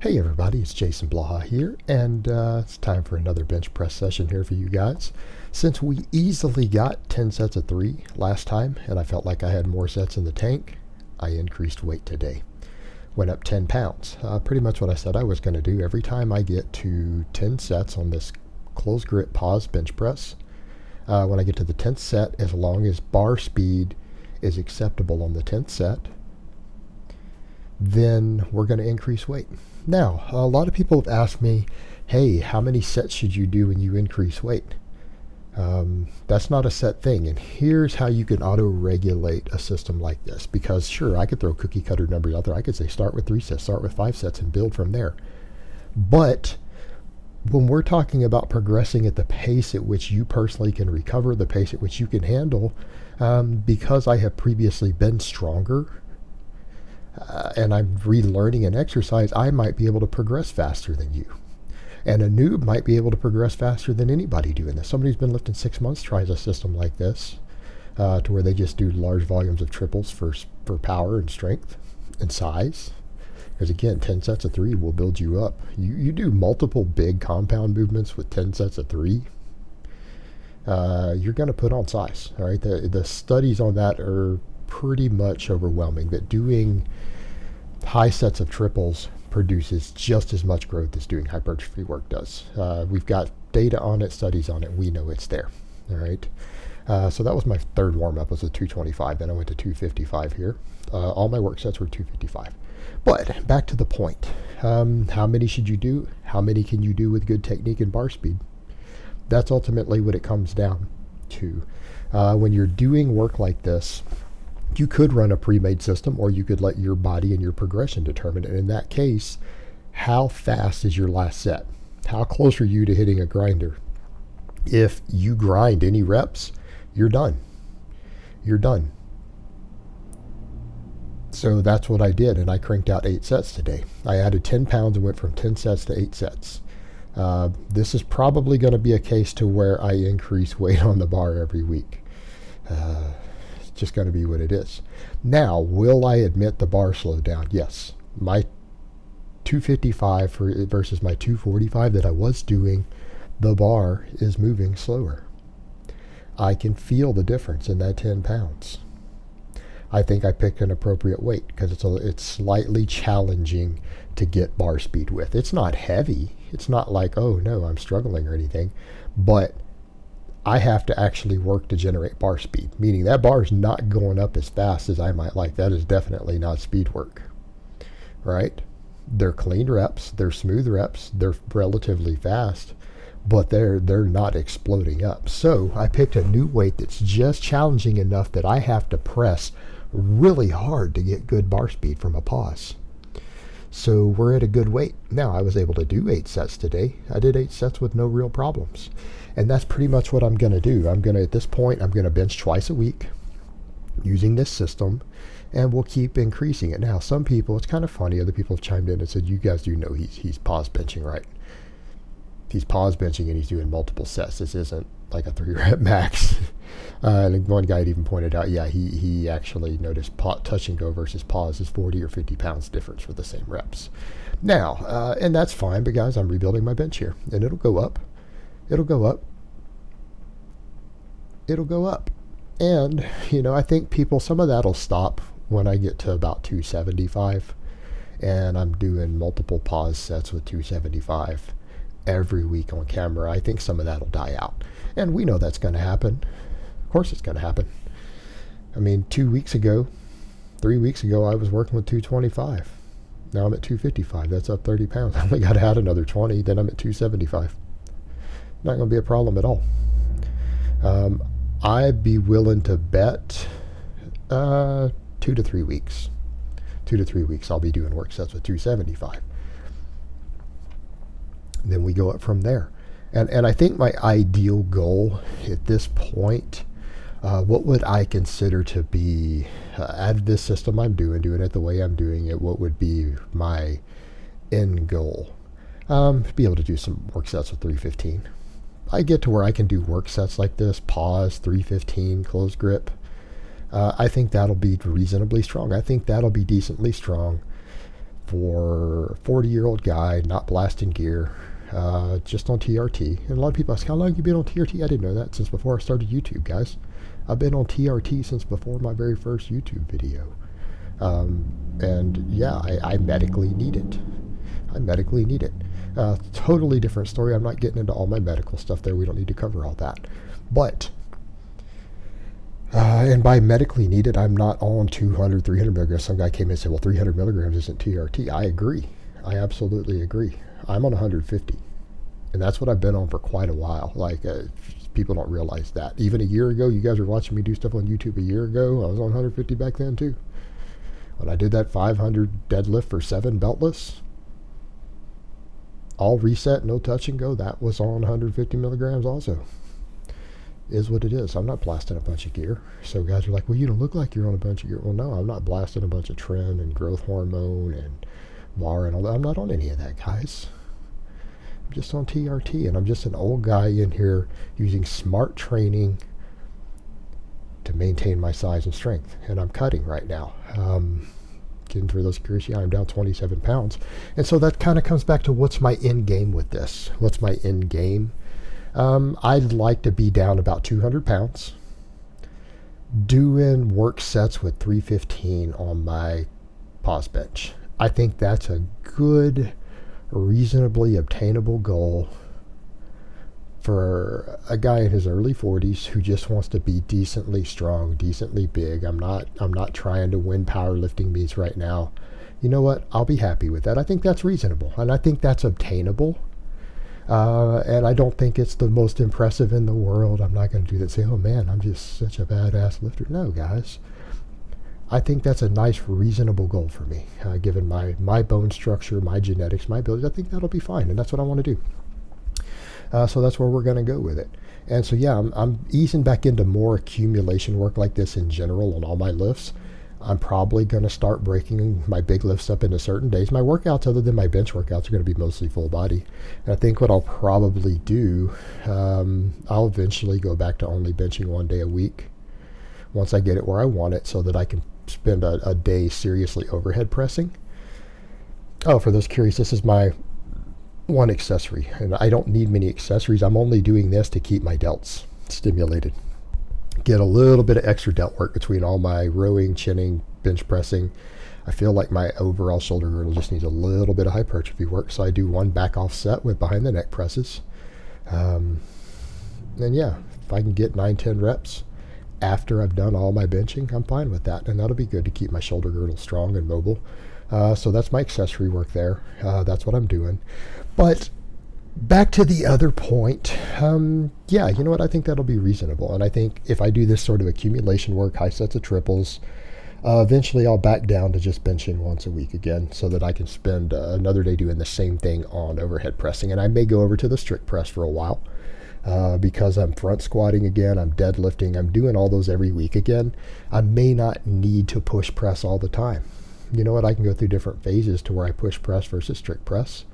Hey everybody, it's Jason Blaha here, and it's time for another bench press session here for you guys. Since we easily got 10 sets of 3 last time, and I felt like I had more sets in the tank, I increased weight today. Went up 10 pounds. Pretty much what I said I was going to do. Every time I get to 10 sets on this closed grip pause bench press, when I get to the 10th set, as long as bar speed is acceptable on the 10th set, then we're going to increase weight. Now, a lot of people have asked me, hey, how many sets should you do when you increase weight? That's not a set thing. And here's how you can auto-regulate a system like this. Because sure, I could throw cookie cutter numbers out there. I could say start with 3 sets, start with 5 sets, and build from there. But when we're talking about progressing at the pace at which you personally can recover, the pace at which you can handle, because I have previously been stronger, and I'm relearning an exercise, I might be able to progress faster than you. And a noob might be able to progress faster than anybody doing this. Somebody who's been lifting 6 months tries a system like this, to where they just do large volumes of triples for power and strength and size. Because again, 10 sets of 3 will build you up. You do multiple big compound movements with 10 sets of 3, you're going to put on size. All right, the studies on that are pretty much overwhelming, that doing high sets of triples produces just as much growth as doing hypertrophy work does. We've got data on it, studies on it, we know it's there. All right. So that was my third warm-up, was a 225. Then I went to 255 here. All my work sets were 255. But back to the point. How many should you do? How many can you do with good technique and bar speed? That's ultimately what it comes down to. When you're doing work like this, you could run a pre-made system, or you could let your body and your progression determine it. In that case, how fast is your last set? How close are you to hitting a grinder? If you grind any reps, you're done. You're done. So that's what I did, and I cranked out 8 sets today. I added 10 pounds and went from 10 sets to 8 sets. This is probably going to be a case to where I increase weight on the bar every week. Just going to be what it is. Now, will I admit the bar slowed down? Yes. My 255 versus my 245 that I was doing, the bar is moving slower. I can feel the difference in that 10 pounds. I think I picked an appropriate weight because it's slightly challenging to get bar speed with. It's not heavy. It's not like, oh no, I'm struggling or anything. But I have to actually work to generate bar speed, meaning that bar is not going up as fast as I might like. That is definitely not speed work, right? They're clean reps, they're smooth reps, they're relatively fast, but they're not exploding up. So I picked a new weight that's just challenging enough that I have to press really hard to get good bar speed from a pause. So we're at a good weight. Now, I was able to do 8 sets today. I did 8 sets with no real problems. And that's pretty much what I'm going to do. At this point, I'm going to bench twice a week using this system, and we'll keep increasing it. Now, some people, it's kind of funny, other people have chimed in and said, you guys do know he's pause benching, right? He's pause benching and he's doing multiple sets. This isn't like a 3 rep max. And one guy had even pointed out, yeah, he actually noticed touch and go versus pause is 40 or 50 pounds difference for the same reps. Now, and that's fine, but guys, I'm rebuilding my bench here, and it'll go up. It'll go up. It'll go up. And, I think some of that will stop when I get to about 275, and I'm doing multiple pause sets with 275 every week on camera. I think some of that will die out. And we know that's going to happen. Of course it's going to happen. I mean, 3 weeks ago, I was working with 225. Now I'm at 255. That's up 30 pounds. I only got to add another 20, then I'm at 275. Not going to be a problem at all. I'd be willing to bet 2 to 3 weeks. 2 to 3 weeks I'll be doing work sets with 275. Then we go up from there. And I think my ideal goal at this point, what would I consider to be, out of this system I'm doing it the way I'm doing it, what would be my end goal? Be able to do some work sets with 315. I get to where I can do work sets like this, pause, 315, close grip. I think that'll be reasonably strong. I think that'll be decently strong for a 40-year-old guy, not blasting gear, just on TRT. And a lot of people ask, how long have you been on TRT? I didn't know that since before I started YouTube, guys. I've been on TRT since before my very first YouTube video. And yeah, I medically need it. I medically need it. Totally different story. I'm not getting into all my medical stuff there. We don't need to cover all that. But, and by medically needed, I'm not on 200, 300 milligrams. Some guy came in and said, well, 300 milligrams isn't TRT. I agree. I absolutely agree. I'm on 150. And that's what I've been on for quite a while. Like, people don't realize that. Even a year ago, you guys were watching me do stuff on YouTube a year ago. I was on 150 back then, too. When I did that 500 deadlift for 7 beltless, all reset, no touch and go, that was on 150 milligrams also. Is what it is. I'm not blasting a bunch of gear. So guys are like, well, you don't look like you're on a bunch of gear. Well, no, I'm not blasting a bunch of tren and growth hormone and VAR and all that. I'm not on any of that, guys. I'm just on TRT, and I'm just an old guy in here using smart training to maintain my size and strength. And I'm cutting right now. Getting through those curious, yeah, I'm down 27 pounds. And so that kind of comes back to what's my end game with this? What's my end game? I'd like to be down about 200 pounds, doing work sets with 315 on my pause bench. I think that's a good, reasonably obtainable goal for a guy in his early 40s who just wants to be decently strong, decently big. I'm not trying to win powerlifting meets right now. You know what? I'll be happy with that. I think that's reasonable, and I think that's obtainable. And I don't think it's the most impressive in the world. I'm not going to do that. Say, oh man, I'm just such a badass lifter. No, guys. I think that's a nice, reasonable goal for me, given my bone structure, my genetics, my abilities. I think that'll be fine, and that's what I want to do. So that's where we're going to go with it. And so, yeah, I'm easing back into more accumulation work like this in general on all my lifts. I'm probably going to start breaking my big lifts up into certain days. My workouts, other than my bench workouts, are going to be mostly full body. And I think what I'll probably do, I'll eventually go back to only benching 1 day a week once I get it where I want it, so that I can spend a day seriously overhead pressing. Oh, for those curious, this is my one accessory, and I don't need many accessories. I'm only doing this to keep my delts stimulated, get a little bit of extra delt work between all my rowing, chinning, bench pressing. I feel like my overall shoulder girdle just needs a little bit of hypertrophy work, so I do one back off set with behind the neck presses. And yeah, if I can get 9-10 reps after I've done all my benching, I'm fine with that, and that'll be good to keep my shoulder girdle strong and mobile. So that's my accessory work there. That's what I'm doing. But back to the other point, yeah, you know what? I think that'll be reasonable. And I think if I do this sort of accumulation work, high sets of triples, eventually I'll back down to just benching once a week again, so that I can spend another day doing the same thing on overhead pressing. And I may go over to the strict press for a while, because I'm front squatting again, I'm deadlifting, I'm doing all those every week again. I may not need to push press all the time. You know what? I can go through different phases to where I push press versus strict press.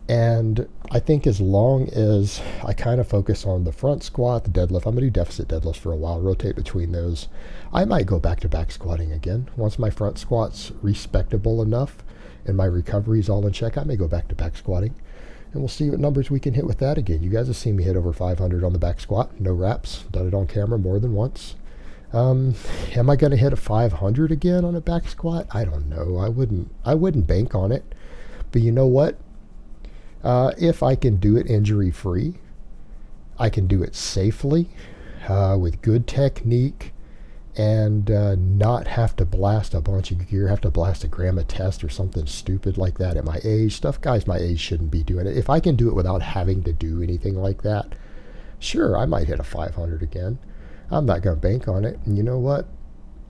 And I think as long as I kind of focus on the front squat, the deadlift, I'm going to do deficit deadlifts for a while, rotate between those. I might go back to back squatting again. Once my front squat's respectable enough and my recovery's all in check, I may go back to back squatting. And we'll see what numbers we can hit with that again. You guys have seen me hit over 500 on the back squat, no reps, done it on camera more than once. Am I going to hit a 500 again on a back squat? I don't know. I wouldn't bank on it. But you know what? If I can do it injury-free, I can do it safely, with good technique, and not have to blast a bunch of gear, have to blast a gram of test or something stupid like that at my age. Stuff guys my age shouldn't be doing it. If I can do it without having to do anything like that, sure, I might hit a 500 again. I'm not going to bank on it. And you know what?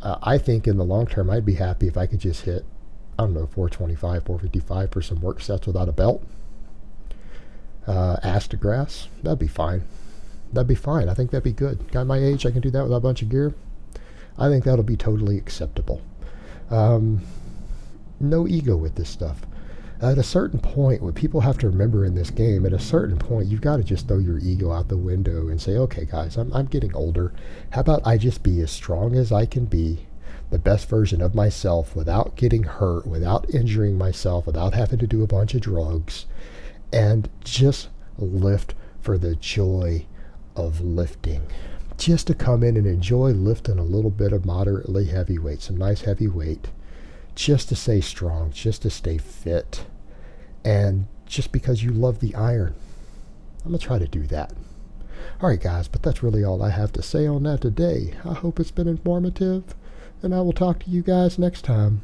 I think in the long term, I'd be happy if I could just hit, I don't know, 425, 455 for some work sets without a belt. Ass to grass, that'd be fine. That'd be fine. I think that'd be good. Guy my age, I can do that without a bunch of gear. I think that'll be totally acceptable. No ego with this stuff. At a certain point, what people have to remember in this game, at a certain point, you've got to just throw your ego out the window and say, okay, guys, I'm getting older. How about I just be as strong as I can be, the best version of myself without getting hurt, without injuring myself, without having to do a bunch of drugs, and just lift for the joy of lifting. Just to come in and enjoy lifting a little bit of moderately heavy weight, some nice heavy weight, just to stay strong, just to stay fit, and just because you love the iron. I'm going to try to do that. All right, guys, but that's really all I have to say on that today. I hope it's been informative, and I will talk to you guys next time.